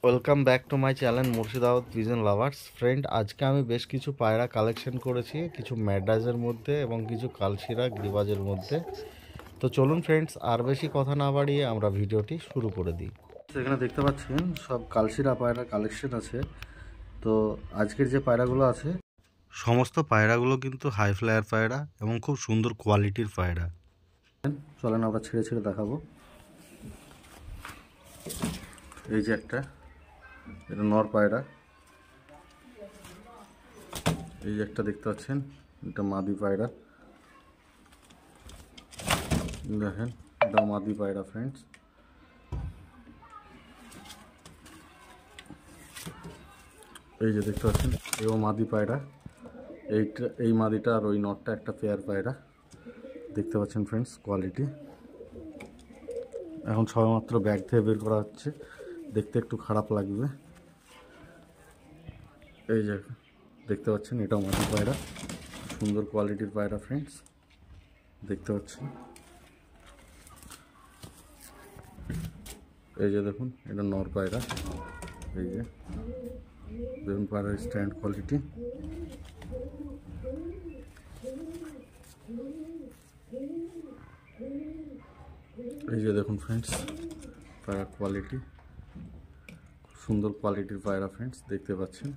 Welcome back to my channel Murshidabad pigeon lovers. Friend, আজকে আমি বেশ কিছু পায়রা কালেকশন করেছি, কিছু ম্যাড্রাজের মধ্যে এবং কিছু কালশিরা গ্রিবাজের মধ্যে। তো চলুন ফ্রেন্ডস, আর বেশি কথা না বাড়িয়ে আমরা ভিডিওটি শুরু করে দিই। এখানে দেখতে পাচ্ছেন সব কালশিরা পায়রা কালেকশন আছে। তো আজকের যে পায়রাগুলো আছে সমস্ত পায়রাগুলো কিন্তু হাই ফ্লায়ার পায়রা এবং খুব সুন্দর কোয়ালিটির পায়রা। চলেন আমরা ছেড়ে ছেড়ে দেখাবো। এই যে একটা, এটা নর পায়রা। এই যে একটা দেখতে পাচ্ছেন, এটা মাদি পায়রা। দেখেন, এটা মাদি পায়রা ফ্রেন্ডস। এই যে দেখতে পাচ্ছেন, এও মাদি পায়রা। এই মাদিটা আর ওই নটটা একটা পেয়ার পায়রা। দেখতে পাচ্ছেন ফ্রেন্ডস কোয়ালিটি। এখন সবেমাত্র ব্যাগ থেকে বের করা হচ্ছে, দেখতে একটু খারাপ লাগবে। এই যে দেখতে পাচ্ছেন, এটাও মাদি পায়রা, সুন্দর কোয়ালিটির পায়রা ফ্রেন্ডস। দেখতে পাচ্ছেন, এই যে দেখুন, এটা নর পায়রা। এই যে দেখুন পায়রার স্ট্যান্ড কোয়ালিটি। এই যে দেখুন ফ্রেন্ডস পায়রা কোয়ালিটি, সুন্দর কোয়ালিটির পায়রা ফ্রেন্ডস। দেখতে পাচ্ছেন,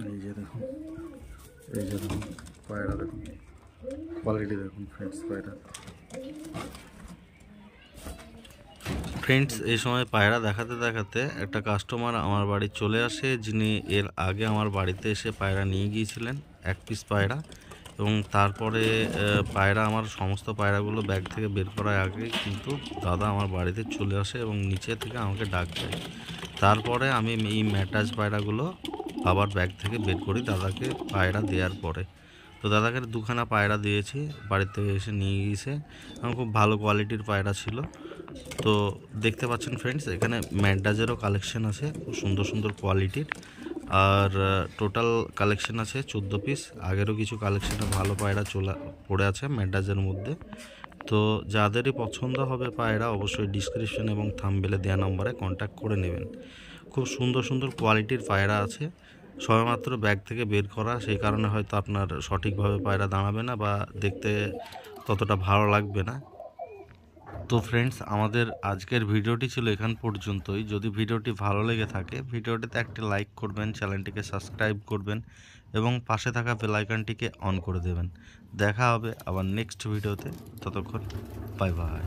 এই যে দেখুন, এই যে দেখুন পায়রা, দেখুন কোয়ালিটি দেখুন ফ্রেন্ডস পায়রা। ফ্রেন্ডস, এই সময় পায়রা দেখাতে দেখাতে একটা কাস্টমার আমার বাড়ি চলে আসে, যিনি এর আগে আমার বাড়িতে এসে পায়রা নিয়ে গিয়েছিলেন, এক পিস পায়রা। এবং তারপরে পায়রা, আমার সমস্ত পায়রাগুলো ব্যাগ থেকে বের করার আগে কিন্তু দাদা আমার বাড়িতে চলে আসে এবং নিচে থেকে আমাকে ডাক দেয়। তারপরে আমি এই ম্যাটাজ পায়রাগুলো আবার ব্যাগ থেকে বের করি দাদাকে পায়রা দেওয়ার পরে। তো দাদাকে দুখানা পায়রা দিয়েছি, বাড়িতে এসে নিয়ে গিয়েছে এবং খুব ভালো কোয়ালিটির পায়রা ছিল। তো দেখতে পাচ্ছেন ফ্রেন্ডস, এখানে ম্যাড্রাজেরও কালেকশন আছে, খুব সুন্দর সুন্দর কোয়ালিটির। আর টোটাল কালেকশন আছে 14 পিস। আগেরও কিছু কালেকশনে ভালো পায়রা পড়ে আছে ম্যাড্রাজের মধ্যে। তো যাদেরই পছন্দ হবে পায়রা, অবশ্যই ডিসক্রিপশন এবং থাম্বনেলে দেওয়া নম্বরে কন্ট্যাক্ট করে নেবেন। খুব সুন্দর সুন্দর কোয়ালিটির পায়রা আছে, সবেমাত্র ব্যাগ থেকে বের করা, সেই কারণে হয়তো আপনার সঠিকভাবে পায়রা দাঁড়াবে না বা দেখতে ততটা ভালো লাগবে না। তো ফ্রেন্ডস, আমাদের আজকের ভিডিওটি ছিল এখান পর্যন্তই। যদি ভিডিওটি ভালো লেগে থাকে, ভিডিওটিতে একটি লাইক করবেন, চ্যানেলটিকে সাবস্ক্রাইব করবেন এবং পাশে থাকা বেল আইকনটিকে অন করে দেবেন। দেখা হবে আবার নেক্সট ভিডিওতে। ততক্ষণ বাই বাই।